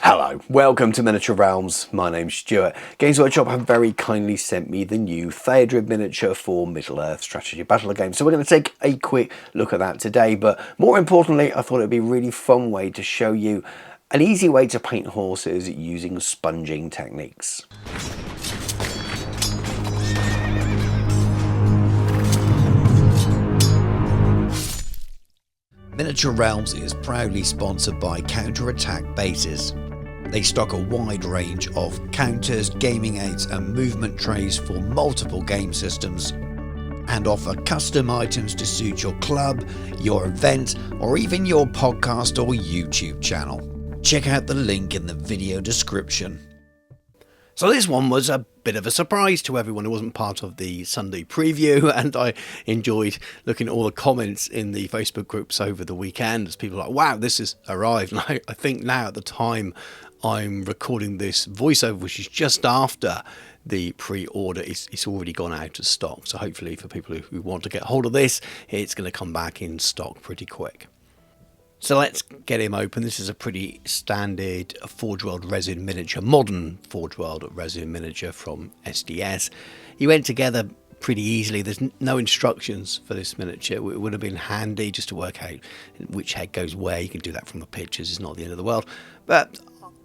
Hello, welcome to Miniature Realms. My name's Stuart. Games Workshop have very kindly sent me the new Theodred miniature for Middle-earth strategy battle game. So we're going to take a quick look at that today. But more importantly, I thought it'd be a really fun way to show you an easy way to paint horses using sponging techniques. Miniature Realms is proudly sponsored by Counter-Attack Bases. They stock a wide range of counters, gaming aids and movement trays for multiple game systems and offer custom items to suit your club, your event or even your podcast or YouTube channel. Check out the link in the video description. So this one was a bit of a surprise to everyone who wasn't part of the Sunday preview, and I enjoyed looking at all the comments in the Facebook groups over the weekend as people were like, wow, this has arrived. And I think now at the time I'm recording this voiceover, which is just after the pre-order, it's already gone out of stock. So hopefully for people who want to get hold of this, it's going to come back in stock pretty quick. So let's get him open. This is a pretty standard Forge World resin miniature, modern Forge World resin miniature from SDS. He went together pretty easily. There's no instructions for this miniature. It would have been handy just to work out which head goes where. You can do that from the pictures. It's not the end of the world. But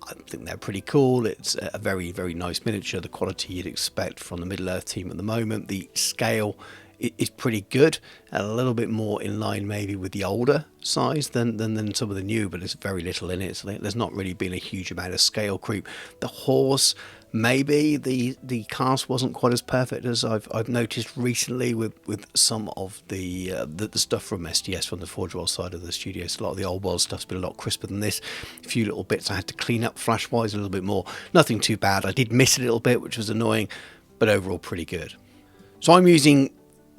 I think they're pretty cool. It's a very, very nice miniature. The quality you'd expect from the Middle-earth team at the moment. The scale is pretty good, a little bit more in line maybe with the older size than some of the new, but there's very little in it, so there's not really been a huge amount of scale creep. The horse, maybe the cast wasn't quite as perfect as I've noticed recently with some of the stuff from SDS, from the Forge World side of the studio. So a lot of the old world stuff's been a lot crisper than this. A few little bits I had to clean up flash wise a little bit more. Nothing too bad. I did miss a little bit, which was annoying, but overall pretty good. So I'm using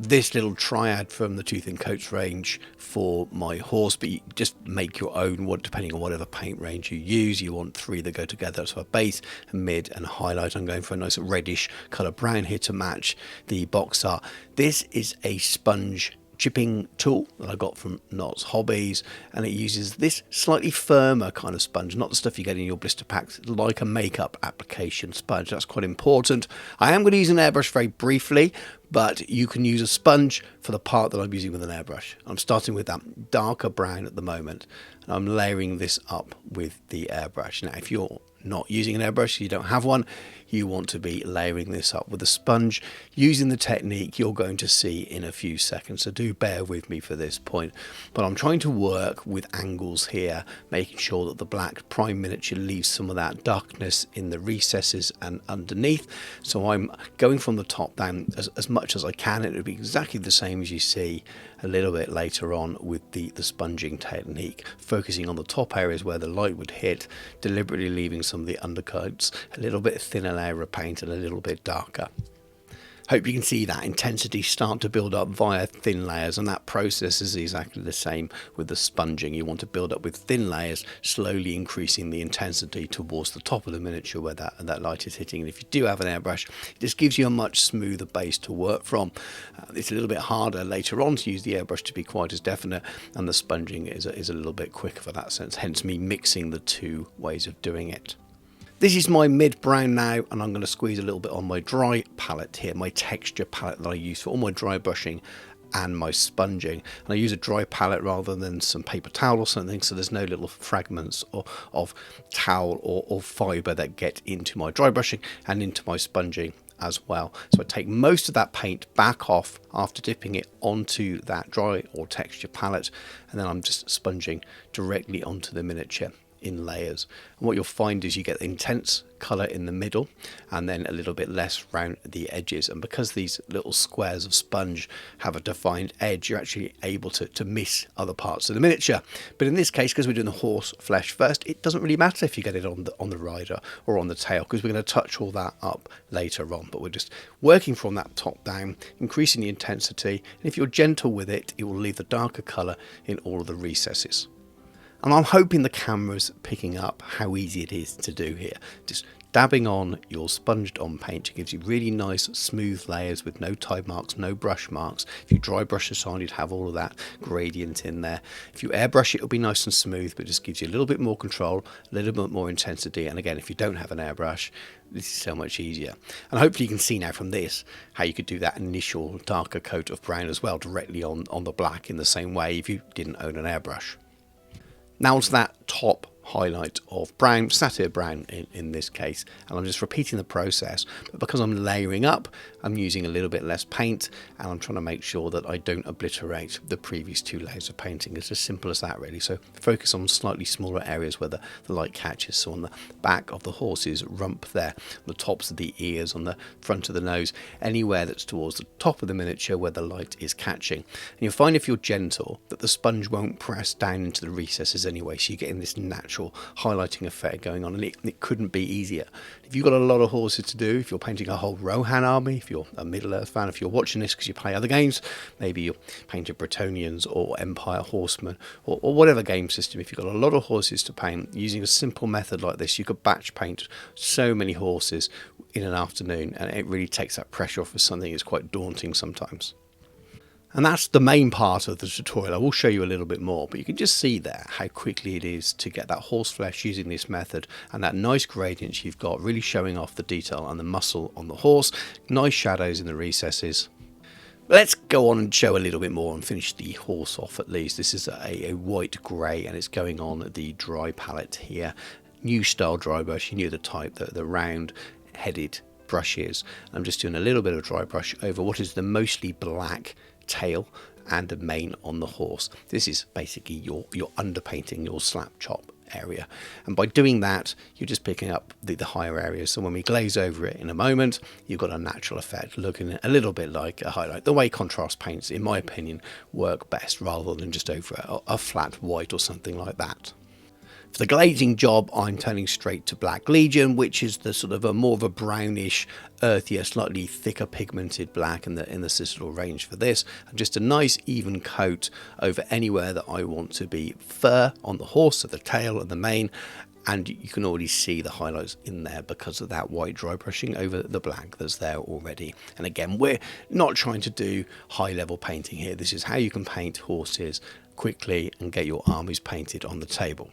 this little triad from the Tooth and Coats range for my horse, but you just make your own one depending on whatever paint range you use. You want three that go together, so a base, a mid and a highlight. I'm going for a nice reddish colour brown here to match the box art. This is a sponge chipping tool that I got from Knott's Hobbies, and it uses this slightly firmer kind of sponge, not the stuff you get in your blister packs, like a makeup application sponge. That's quite important. I am going to use an airbrush very briefly, but you can use a sponge for the part that I'm using with an airbrush. I'm starting with that darker brown at the moment, and I'm layering this up with the airbrush. Now, if you're not using an airbrush, you don't have one, you want to be layering this up with a sponge using the technique you're going to see in a few seconds, so do bear with me for this point. But I'm trying to work with angles here, making sure that the black prime miniature leaves some of that darkness in the recesses and underneath. So I'm going from the top down as much as I can. It will be exactly the same as you see a little bit later on with the sponging technique, focusing on the top areas where the light would hit, deliberately leaving some of the undercoats a little bit thinner layer of paint and a little bit darker. Hope you can see that intensity start to build up via thin layers, and that process is exactly the same with the sponging. You want to build up with thin layers, slowly increasing the intensity towards the top of the miniature where that light is hitting. And if you do have an airbrush, it just gives you a much smoother base to work from. It's a little bit harder later on to use the airbrush to be quite as definite, and the sponging is a little bit quicker for that sense, hence me mixing the two ways of doing it. This is my mid brown now, and I'm going to squeeze a little bit on my dry palette here, my texture palette that I use for all my dry brushing and my sponging. And I use a dry palette rather than some paper towel or something, so there's no little fragments of towel or fibre that get into my dry brushing and into my sponging as well. So I take most of that paint back off after dipping it onto that dry or texture palette, and then I'm just sponging directly onto the miniature in layers. And what you'll find is you get intense colour in the middle and then a little bit less around the edges, and because these little squares of sponge have a defined edge, you're actually able to miss other parts of the miniature. But in this case, because we're doing the horse flesh first, it doesn't really matter if you get it on the rider or on the tail, because we're going to touch all that up later on. But we're just working from that top down, increasing the intensity, and if you're gentle with it, it will leave the darker colour in all of the recesses. And I'm hoping the camera's picking up how easy it is to do here. Just dabbing on your sponged on paint gives you really nice smooth layers with no tide marks, no brush marks. If you dry brush aside, you'd have all of that gradient in there. If you airbrush it, it'll be nice and smooth, but it just gives you a little bit more control, a little bit more intensity. And again, if you don't have an airbrush, this is so much easier. And hopefully you can see now from this how you could do that initial darker coat of brown as well directly on the black in the same way if you didn't own an airbrush. Now to that top highlight of brown, satyr brown in this case, and I'm just repeating the process, but because I'm layering up, I'm using a little bit less paint, and I'm trying to make sure that I don't obliterate the previous 2 layers of painting. It's as simple as that really. So focus on slightly smaller areas where the light catches. So on the back of the horse's rump there, the tops of the ears, on the front of the nose, anywhere that's towards the top of the miniature where the light is catching. And you'll find if you're gentle that the sponge won't press down into the recesses anyway, so you're getting this natural highlighting effect going on, and it couldn't be easier. If you've got a lot of horses to do, if you're painting a whole Rohan army, if you're a Middle-earth fan, if you're watching this because you play other games, maybe you're painting Bretonnians or Empire Horsemen or whatever game system, if you've got a lot of horses to paint, using a simple method like this, you could batch paint so many horses in an afternoon, and it really takes that pressure off of something that's quite daunting sometimes. And that's the main part of the tutorial. I will show you a little bit more, but you can just see there how quickly it is to get that horse flesh using this method, and that nice gradient you've got really showing off the detail and the muscle on the horse, nice shadows in the recesses. Let's go on and show a little bit more and finish the horse off at least. This is a white grey, and it's going on the dry palette here. New style dry brush, you knew the type, the round headed brushes. I'm just doing a little bit of dry brush over what is the mostly black tail and the mane on the horse. This is basically your underpainting, your slap chop area, and by doing that you're just picking up the higher areas, so when we glaze over it in a moment you've got a natural effect looking a little bit like a highlight. The way contrast paints, in my opinion, work best rather than just over a flat white or something like that. For the glazing job, I'm turning straight to Black Legion, which is the sort of a more of a brownish, earthier, slightly thicker pigmented black in the Citadel range for this, and just a nice even coat over anywhere that I want to be fur on the horse, so the tail and the mane, and you can already see the highlights in there because of that white dry brushing over the black that's there already. And again, we're not trying to do high level painting here. This is how you can paint horses quickly and get your armies painted on the table.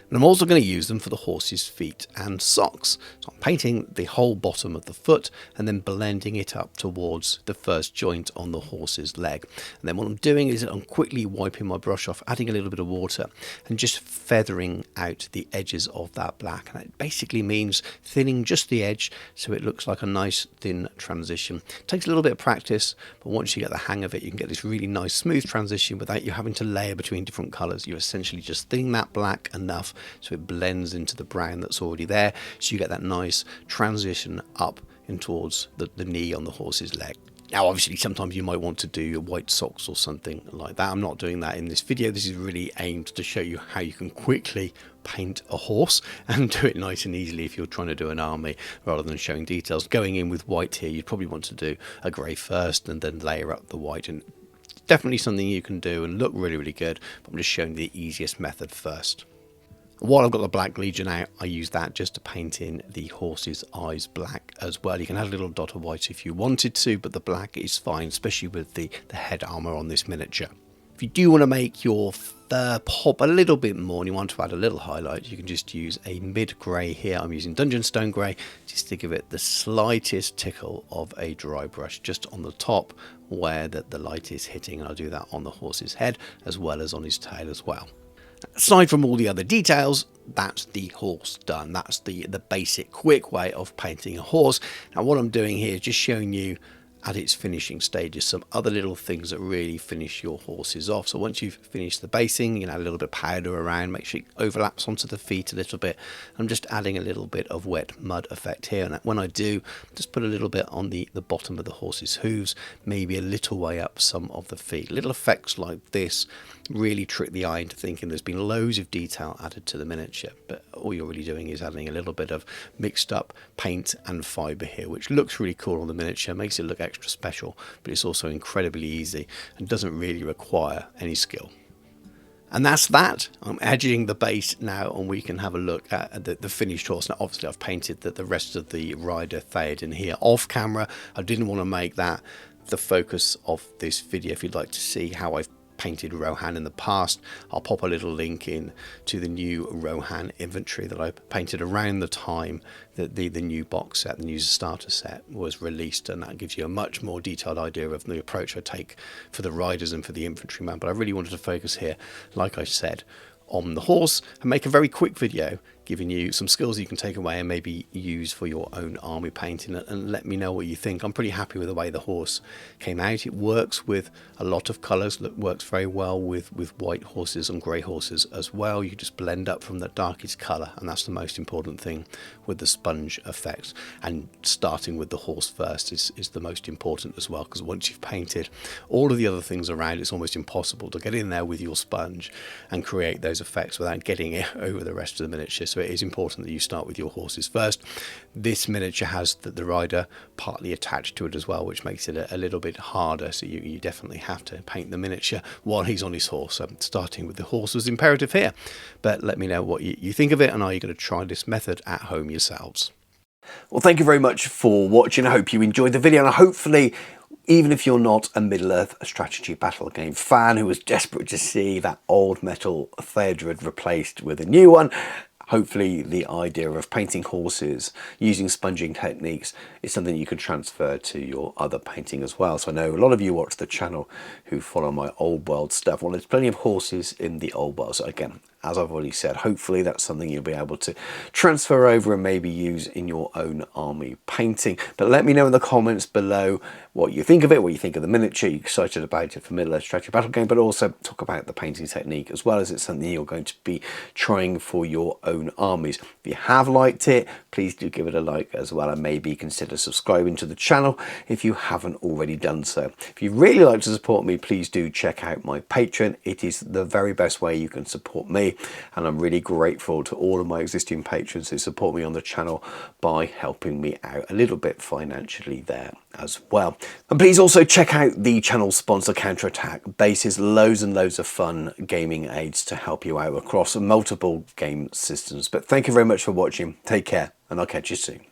And I'm also going to use them for the horse's feet and socks. So I'm painting the whole bottom of the foot and then blending it up towards the first joint on the horse's leg. And then what I'm doing is I'm quickly wiping my brush off, adding a little bit of water and just feathering out the edges of that black. And it basically means thinning just the edge so it looks like a nice thin transition. It takes a little bit of practice, but once you get the hang of it, you can get this really nice smooth transition without you having to layer between different colours. You essentially just thin that black enough so it blends into the brown that's already there, so you get that nice transition up in towards the knee on the horse's leg. Now obviously sometimes you might want to do white socks or something like that. I'm not doing that in this video. This is really aimed to show you how you can quickly paint a horse and do it nice and easily if you're trying to do an army rather than showing details. Going in with white here, you'd probably want to do a grey first and then layer up the white, and definitely something you can do and look really, really good, but I'm just showing the easiest method first. While I've got the Black Legion out, I use that just to paint in the horse's eyes black as well. You can add a little dot of white if you wanted to, but the black is fine, especially with the head armour on this miniature. If you do want to make your fur pop a little bit more and you want to add a little highlight, you can just use a mid-grey here. I'm using Dungeon Stone Grey just to give it the slightest tickle of a dry brush just on the top where the light is hitting. And I'll do that on the horse's head as well as on his tail as well. Aside from all the other details, that's the horse done. That's the basic quick way of painting a horse. Now what I'm doing here is just showing you at its finishing stages some other little things that really finish your horses off. So once you've finished the basing, you can add a little bit of powder around, make sure it overlaps onto the feet a little bit. I'm just adding a little bit of wet mud effect here, and when I do, just put a little bit on the bottom of the horse's hooves, maybe a little way up some of the feet. Little effects like this really trick the eye into thinking there's been loads of detail added to the miniature, but all you're really doing is adding a little bit of mixed up paint and fibre here, which looks really cool on the miniature, makes it look extra special, but it's also incredibly easy and doesn't really require any skill. And that's that. I'm edging the base now, and we can have a look at the finished horse. Now, obviously, I've painted the rest of the rider Theoden here off camera. I didn't want to make that the focus of this video. If you'd like to see how I've painted Rohan in the past, I'll pop a little link in to the new Rohan inventory that I painted around the time that the new box set, the new starter set, was released, and that gives you a much more detailed idea of the approach I take for the riders and for the infantryman. But I really wanted to focus here, like I said, on the horse and make a very quick video giving you some skills you can take away and maybe use for your own army painting, and let me know what you think. I'm pretty happy with the way the horse came out. It works with a lot of colours, works very well with white horses and grey horses as well. You just blend up from the darkest colour, and that's the most important thing with the sponge effect. And starting with the horse first is the most important as well, because once you've painted all of the other things around, it's almost impossible to get in there with your sponge and create those effects without getting it over the rest of the miniature. So it is important that you start with your horses first. This miniature has the rider partly attached to it as well, which makes it a little bit harder. So you definitely have to paint the miniature while he's on his horse. So starting with the horse was imperative here. But let me know what you think of it, and are you going to try this method at home yourselves? Well, thank you very much for watching. I hope you enjoyed the video, and hopefully, even if you're not a Middle-earth strategy battle game fan who was desperate to see that old metal Theodred replaced with a new one, hopefully the idea of painting horses using sponging techniques is something you can transfer to your other painting as well. So I know a lot of you watch the channel who follow my old world stuff. Well, there's plenty of horses in the old world. So again, as I've already said, hopefully that's something you'll be able to transfer over and maybe use in your own army painting. But let me know in the comments below what you think of it, what you think of the miniature. You're excited about it for Middle-earth strategy battle game, but also talk about the painting technique as well, as it's something you're going to be trying for your own armies. If you have liked it, please do give it a like as well, and maybe consider subscribing to the channel if you haven't already done so. If you'd really like to support me, please do check out my Patreon. It is the very best way you can support me, and I'm really grateful to all of my existing patrons who support me on the channel by helping me out a little bit financially there as well. And please also check out the channel sponsor Counterattack Bases. Loads and loads of fun gaming aids to help you out across multiple game systems. But thank you very much for watching. Take care, and I'll catch you soon.